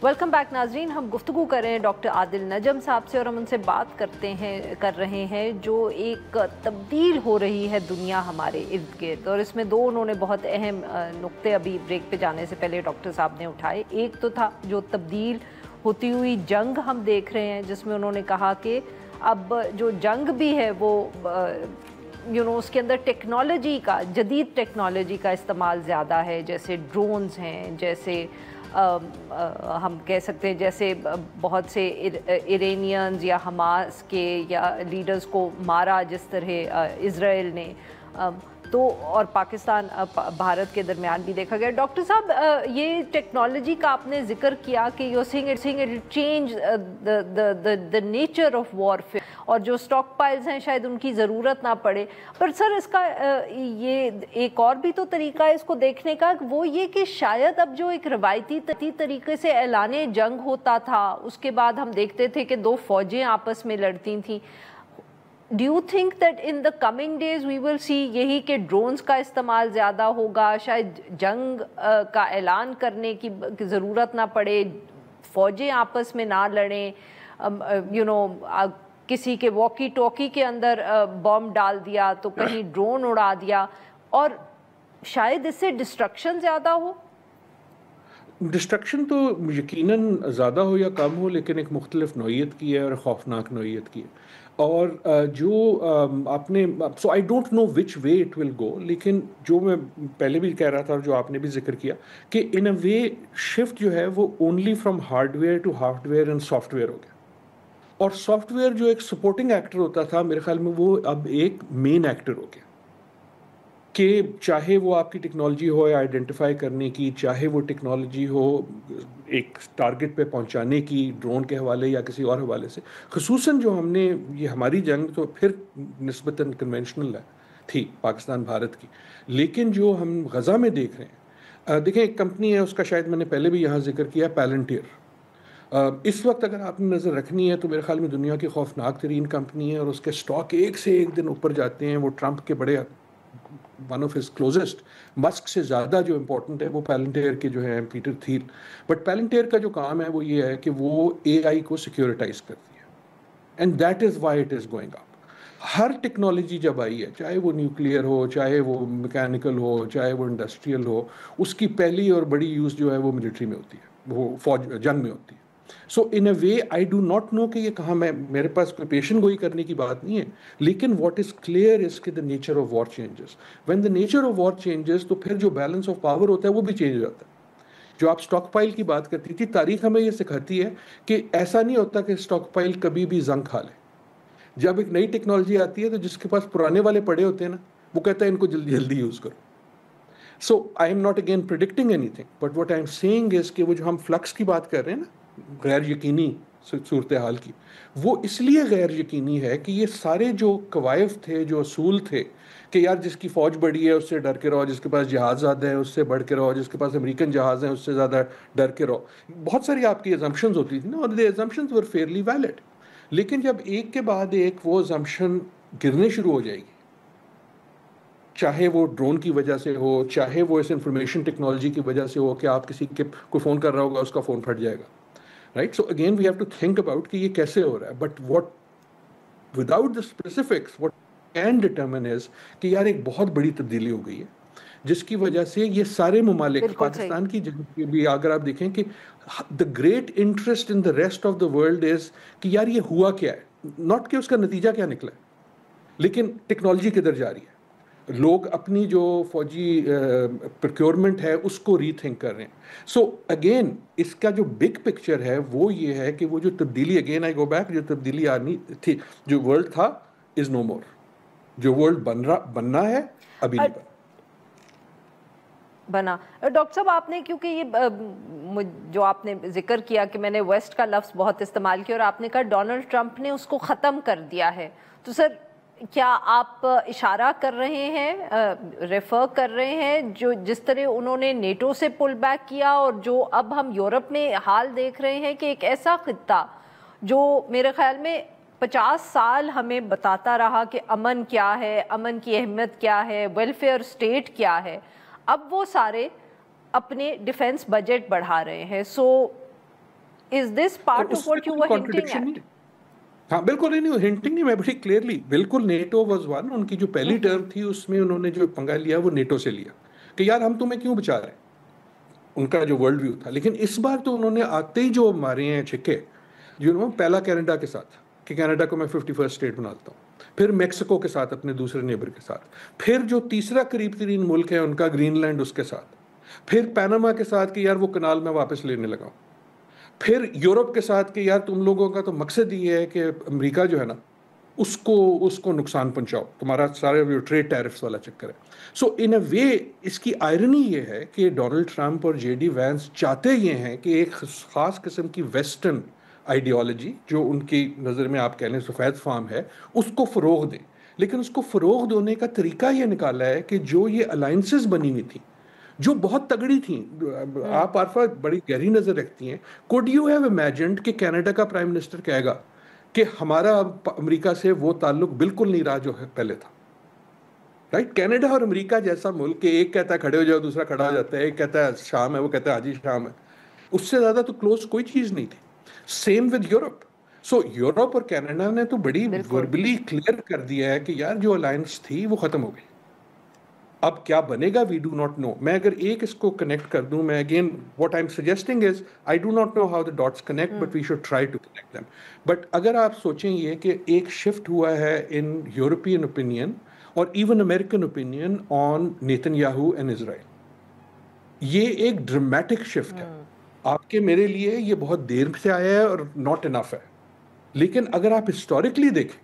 Welcome back नाजरीन, हम गुफ्तगू कर रहे हैं डॉक्टर आदिल नजम साहब से और हम उनसे बात कर रहे हैं जो एक तब्दील हो रही है दुनिया हमारे इर्द गिर्द, और इसमें दो उन्होंने बहुत अहम नुक्ते अभी ब्रेक पे जाने से पहले डॉक्टर साहब ने उठाए। एक तो था जो तब्दील होती हुई जंग हम देख रहे हैं, जिसमें उन्होंने कहा कि अब जो जंग भी है वो उसके अंदर टेक्नोलॉजी का, जदीद टेक्नोलॉजी का इस्तेमाल ज़्यादा है, जैसे ड्रोन्स हैं, जैसे हम कह सकते हैं जैसे बहुत से इरानियंस या हमास के या लीडर्स को मारा जिस तरह इज़राइल ने, तो और पाकिस्तान भारत के दरमियान भी देखा गया। डॉक्टर साहब, ये टेक्नोलॉजी का आपने जिक्र किया कि you saying it change the nature of warfare, और जो स्टॉक पाइल्स हैं शायद उनकी ज़रूरत ना पड़े। पर सर, इसका ये एक और भी तो तरीका है इसको देखने का, वो ये कि शायद अब जो एक रवायती तरीके से ऐलाने जंग होता था, उसके बाद हम देखते थे कि दो फ़ौजें आपस में लड़ती थीं। Do you think that in the coming days we will see यही कि ड्रोन्स का इस्तेमाल ज़्यादा होगा, शायद जंग का ऐलान करने की ज़रूरत ना पड़े, फ़ौजें आपस में ना लड़ें, किसी के वॉकी टॉकी के अंदर बॉम्ब डाल दिया तो कहीं ड्रोन उड़ा दिया, और शायद इससे डिस्ट्रक्शन ज़्यादा हो? डिस्ट्रक्शन तो यकीनन ज़्यादा हो या कम हो, लेकिन एक मुख्तलिफ नौइयत की है और ख़ौफनाक नौइयत की है। और जो आपने so I don't know which way it will go, लेकिन जो मैं पहले भी कह रहा था और जो आपने भी जिक्र किया कि इन अ वे शिफ्ट जो है वो only from hardware to hardware and software हो गया, और सॉफ्टवेयर जो एक सपोर्टिंग एक्टर होता था मेरे ख्याल में वो अब एक मेन एक्टर हो गया, कि चाहे वो आपकी टेक्नोलॉजी हो आइडेंटिफाई करने की, चाहे वो टेक्नोलॉजी हो एक टारगेट पे पहुंचाने की ड्रोन के हवाले या किसी और हवाले से। ख़ुसूसन जो हमने ये हमारी जंग तो फिर निस्बतन कन्वेंशनल थी पाकिस्तान भारत की, लेकिन जो हम गज़ा में देख रहे हैं, देखें एक कंपनी है, उसका शायद मैंने पहले भी यहाँ जिक्र किया, पैलंटियर। इस वक्त अगर आपने नज़र रखनी है तो मेरे ख्याल में दुनिया की खौफनाक तरीन कंपनी है, और उसके स्टॉक एक से एक दिन ऊपर जाते हैं। वो ट्रंप के बड़े one of his closest, Musk से ज़्यादा जो इम्पोर्टेंट है वो पैलंटियर के जो है पीटर थील। बट पैलंटियर का जो काम है वो ये है कि वो एआई को सिक्योरिटाइज करती है, and that is why it is going up. Her technology जब आई है, चाहे वो न्यूक्लियर हो, चाहे वो मैकेनिकल हो, चाहे वो इंडस्ट्रियल हो, उसकी पहली और बड़ी यूज़ जो है वो मिलिट्री में होती है, वो फौज जंग में होती है। सो इन अ वे आई डू नॉट नो कि ये कहाँ, मेरे पास कोई पेशन गोई करने की बात नहीं है, लेकिन व्हाट इज़ क्लियर इज़ कि the nature of war changes. When the nature of war changes तो फिर जो बैलेंस ऑफ पावर होता है वो भी चेंज हो जाता है। जो आप स्टॉक पाइल की बात करती थी, तारीख हमें ये सिखाती है कि ऐसा नहीं होता कि स्टॉक पाइल कभी भी जंग खा ले। जब एक नई टेक्नोलॉजी आती है तो जिसके पास पुराने वाले पड़े होते हैं ना, वो कहता है इनको जल्दी जल्दी यूज़ करो। So I am not again predicting anything, but what I am saying is कि वो जो हम फ्लक्स की बात कर रहे हैं ना, गैर यकीनी सूरत हाल की, वो इसलिए गैर यकीनी है कि ये सारे जो कवायद थे, जो असूल थे कि यार जिसकी फ़ौज बड़ी है उससे डर के रहो, जिसके पास जहाज़ ज़्यादा है उससे बढ़ के रहो, जिसके पास अमेरिकन जहाज़ हैं उससे ज़्यादा डर के रहो, बहुत सारी आपकी एजम्पशंस होती थी ना, और the assumptions were Fairlie valid. लेकिन जब एक के बाद एक वो एजम्पशन गिरने शुरू हो जाएगी, चाहे वो ड्रोन की वजह से हो, चाहे वो इस इंफॉर्मेशन टेक्नोलॉजी की वजह से हो कि आप किसी के कोई फ़ोन कर रहा होगा उसका फ़ोन फट जाएगा, right? So again we have to think about कि ये कैसे हो रहा है, but what without the specifics what can determine is कि यार एक बहुत बड़ी तब्दीली हो गई है, जिसकी वजह से ये सारे ममालिक, पाकिस्तान की जगह भी अगर आप देखें कि the great interest in the rest of the world is कि यार ये हुआ क्या है, नॉट कि उसका नतीजा क्या निकला है, लेकिन टेक्नोलॉजी किधर जा रही है। लोग अपनी जो फौजी प्रोक्योरमेंट है उसको रीथिंक कर रहे हैं। सो अगेन इसका जो बिग पिक्चर है वो ये है कि वो जो तब्दीली, अगेन आई गो बैक, जो तब्दीली आनी थी, जो वर्ल्ड था इज नो मोर, जो वर्ल्ड बनना है अभी नहीं बना। डॉक्टर साहब, आपने क्योंकि ये जो आपने जिक्र किया कि मैंने वेस्ट का लफ्ज़ बहुत इस्तेमाल किया और आपने कहा डोनाल्ड ट्रंप ने उसको ख़त्म कर दिया है, तो सर क्या आप इशारा कर रहे हैं, रेफर कर रहे हैं जो जिस तरह उन्होंने नेटो से पुल बैक किया, और जो अब हम यूरोप में हाल देख रहे हैं कि एक ऐसा खित्ता जो मेरे ख्याल में 50 साल हमें बताता रहा कि अमन क्या है, अमन की अहमियत क्या है, वेलफेयर स्टेट क्या है, अब वो सारे अपने डिफेंस बजट बढ़ा रहे हैं। सो Is this part of what you were hinting at? हाँ बिल्कुल नहीं, हिंटिंग नहीं, मैं बड़ी क्लियरली बिल्कुल नेटो वाज वन, उनकी जो पहली टर्म थी उसमें उन्होंने जो पंगा लिया वो नेटो से लिया कि यार हम तुम्हें क्यों बचा रहे हैं, उनका जो वर्ल्ड व्यू था। लेकिन इस बार तो उन्होंने आते ही जो मारे हैं छिक्के, पहला कनाडा के साथ कि कनाडा को मैं 51st स्टेट बनाता हूँ, फिर मेक्सिको के साथ अपने दूसरे नेबर के साथ, फिर जो तीसरा करीब तरीन मुल्क है उनका ग्रीनलैंड उसके साथ, फिर पैनामा के साथ कि यार वो कनाल में वापस लेने लगा हूँ, फिर यूरोप के साथ कि यार तुम लोगों का तो मकसद ये है कि अमेरिका जो है ना उसको नुकसान पहुंचाओ, तुम्हारा सारे ट्रेड टैरिफ्स वाला चक्कर है। सो इन अ वे इसकी आयरनी ये है कि डोनाल्ड ट्रंप और जेडी वैंस चाहते ये हैं कि एक खास किस्म की वेस्टर्न आइडियोलॉजी जो उनकी नज़र में आप कह लें सफ़ेद फार्म है उसको फ़रोग़ दें, लेकिन उसको फ़रोग़ देने का तरीका ये निकाला है कि जो ये अलाइंसेस बनी हुई थी जो बहुत तगड़ी थी, आप आरफा बड़ी गहरी नज़र रखती हैं, कुड यू हैव इमेजिन्ड कि कनाडा का प्राइम मिनिस्टर कहेगा कि हमारा अमेरिका से वो ताल्लुक बिल्कुल नहीं रहा जो है पहले था, राइट? कनाडा और अमेरिका जैसा मुल्क कि एक कहता है खड़े हो जाओ, दूसरा खड़ा हो जाता है, एक कहता है शाम है, वो कहता है हाजी शाम है, उससे ज़्यादा तो क्लोज कोई चीज़ नहीं थी। Same with Europe. So Europe और कनाडा ने तो बड़ी वर्बली क्लियर कर दिया है कि यार जो अलायंस थी वो ख़त्म हो गई, अब क्या बनेगा वी डू नॉट नो। मैं अगर एक इसको कनेक्ट कर दूं, मैं again what I am suggesting is I do not know how the dots connect but we should try to connect them. But अगर आप सोचें ये कि एक शिफ्ट हुआ है इन यूरोपियन ओपिनियन और even American opinion on Netanyahu and Israel, ये एक ड्रामेटिक शिफ्ट है। आपके मेरे लिए ये बहुत देर से आया है और नॉट इनफ है, लेकिन अगर आप हिस्टोरिकली देखें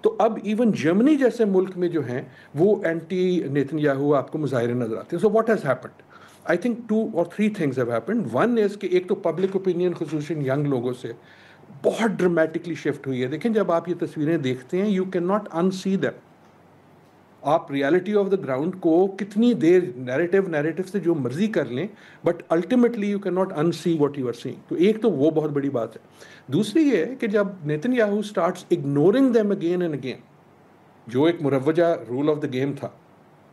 तो अब इवन जर्मनी जैसे मुल्क में जो हैं वो एंटी नेतन्याहू आपको मुजाहिरे नजर आते हैं। So what has happened, I think 2 or 3 things have happened. One is कि एक तो पब्लिक ओपिनियन खुसूसन यंग लोगों से बहुत ड्रामेटिकली शिफ्ट हुई है। देखें जब आप ये तस्वीरें देखते हैं you can not unsee them. आप रियलिटी ऑफ द ग्राउंड को कितनी देर नैरेटिव से जो मर्जी कर लें but ultimately you can not unsee what you are seeing. तो एक तो वो बहुत बड़ी बात है। दूसरी ये है कि जब Netanyahu starts ignoring them again and again, जो एक मुरव्वजा रूल ऑफ द गेम था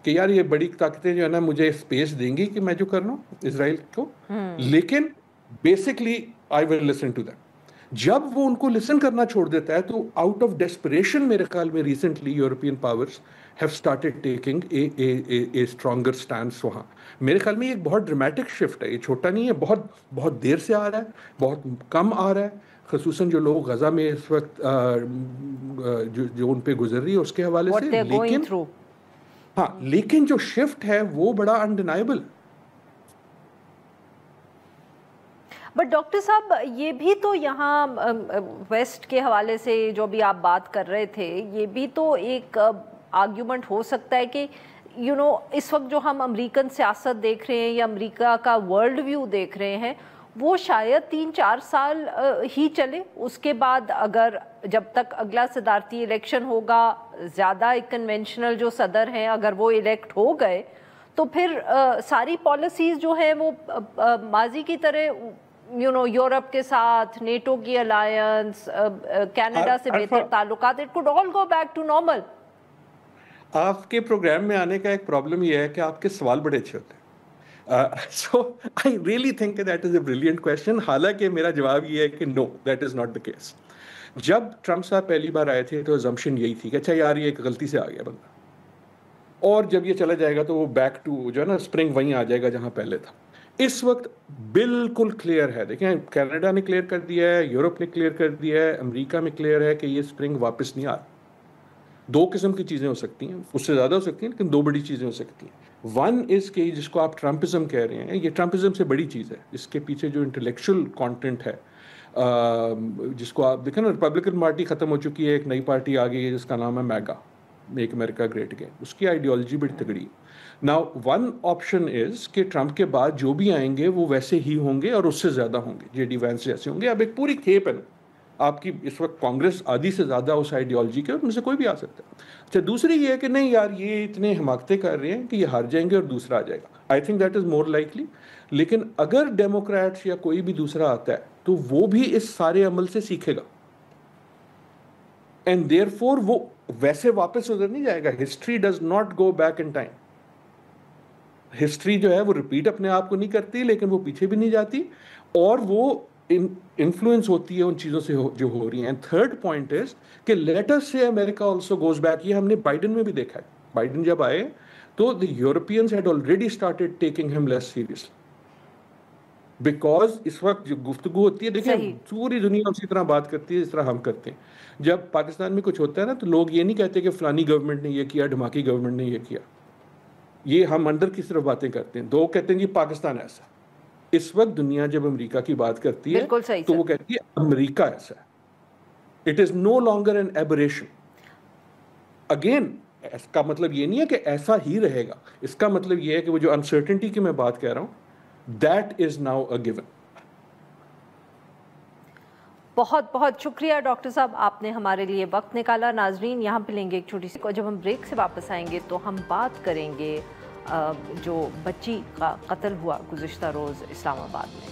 कि यार ये बड़ी ताकतें जो है ना मुझे स्पेस देंगी कि मैं जो कर रहा हूँ इसराइल को, लेकिन basically I will listen to them. जब वो उनको लिसन करना छोड़ देता है तो आउट ऑफ डेस्परेशन मेरे ख्याल में recently European powers have started taking a stronger stands वहाँ। मेरे ख्याल में ये एक बहुत ड्रामेटिक शिफ्ट है, ये छोटा नहीं है, बहुत बहुत देर से आ रहा है, बहुत कम आ रहा है। खसूसन जो लोग गजा में इस वक्त जो उन पे गुजर रही है उसके हवाले से, लेकिन हाँ, लेकिन जो शिफ्ट है वो बड़ा अनडिनाइबल। बट डॉक्टर साहब ये भी तो यहाँ वेस्ट के हवाले से जो भी आप बात कर रहे थे, ये भी तो एक आर्ग्यूमेंट हो सकता है कि इस वक्त जो हम अमेरिकन सियासत देख रहे हैं या अमेरिका का वर्ल्ड व्यू देख रहे हैं वो शायद 3-4 साल ही चले, उसके बाद अगर जब तक अगला सदारती इलेक्शन होगा, ज़्यादा एक कन्वेंशनल जो सदर हैं अगर वो इलेक्ट हो गए तो फिर सारी पॉलिसीज़ जो है वो माजी की तरह यूरोप के साथ, नेटो की अलायंस, कनाडा से बेहतर ताल्लुकात, it could all go back to normal. आपके प्रोग्राम में आने का एक प्रॉब्लम ये है कि आपके सवाल बड़े अच्छे होते हैं। So I really think that is a brilliant question. हालांकि मेरा जवाब ये है कि no, that is not the case. जब ट्रंप साहब पहली बार आए थे तो assumption यही थी कि अच्छा यार ये एक गलती से आ गया बंदा, और जब ये चला जाएगा तो वो बैक टू जो है ना स्प्रिंग वहीं आ जाएगा जहां पहले था। इस वक्त बिल्कुल क्लियर है, देखें कनाडा ने क्लियर कर दिया है, यूरोप ने क्लियर कर दिया है, अमेरिका में क्लियर है कि ये स्प्रिंग वापस नहीं आ रहा। 2 किस्म की चीज़ें हो सकती हैं, उससे ज़्यादा हो सकती हैं, लेकिन 2 बड़ी चीज़ें हो सकती हैं। वन इज़ कि जिसको आप ट्रम्पिज्म कह रहे हैं, ये ट्रम्पिज्म से बड़ी चीज़ है, इसके पीछे जो इंटेलेक्चुअल कंटेंट है, जिसको आप देखें ना, रिपब्लिकन पार्टी ख़त्म हो चुकी है, एक नई पार्टी आ गई है जिसका नाम है mega, make America great again. उसकी आइडियोलॉजी बड़ी तगड़ी है। नाउ वन ऑप्शन इज़ कि ट्रंप के बाद जो भी आएंगे वो वैसे ही होंगे और उससे ज़्यादा होंगे, जेडी वैंस जैसे होंगे। अब एक पूरी खेप है ना आपकी, इस वक्त कांग्रेस आधी से ज़्यादा उस आइडियोलॉजी के, उनमें से कोई भी आ सकता है। अच्छा, दूसरी ये है कि नहीं यार ये इतने हिमाकतें कर रहे हैं कि ये हार जाएंगे और दूसरा आ जाएगा। I think that is more likely. लेकिन अगर डेमोक्रेट्स या कोई भी दूसरा आता है तो वो भी इस सारे अमल से सीखेगा, एंड देयरफॉर वो वैसे वापस उधर नहीं जाएगा। History does not go back in time. History जो है वो रिपीट अपने आप को नहीं करती, लेकिन वो पीछे भी नहीं जाती, और वो influence ہوتی ہے ان چیزوں سے جو ہو رہی ہیں. اینڈ تھرڈ پوائنٹ از کہ لیٹ اس سے امریکہ آلسو گوز بیک. یہ ہم نے بائیڈن میں بھی دیکھا ہے. بائیڈن جب آئے تو the Europeans had already started taking him less seriously. Because اس وقت جو گفتگو ہوتی ہے, دیکھیں پوری دنیا اسی طرح بات کرتی ہے جس طرح ہم کرتے ہیں. جب پاکستان میں کچھ ہوتا ہے نا تو لوگ یہ نہیں کہتے کہ فلانی گورنمنٹ نے یہ کیا, ڈھماکی گورنمنٹ نے یہ کیا. یہ ہم اندر کی صرف باتیں کرتے ہیں. دو کہتے ہیں جی پاکستان ایسا. اس وقت دنیا جب امریکہ کی بات کرتی ہے تو وہ کہتی ہے امریکہ ایسا ہے. It is no longer an aberration. Again اس کا مطلب یہ نہیں ہے کہ ایسا ہی رہے گا. اس کا مطلب یہ ہے کہ وہ جو انسرٹنٹی کی میں بات کہہ رہا ہوں, that is now a given. بہت بہت شکریہ ڈاکٹر صاحب, آپ نے ہمارے لیے وقت نکالا. ناظرین یہاں پہ لیں گے ایک چھوٹی سی, جب ہم بریک سے واپس آئیں گے تو ہم بات کریں گے جو بچی کا قتل ہوا گزشتہ روز اسلام آباد میں.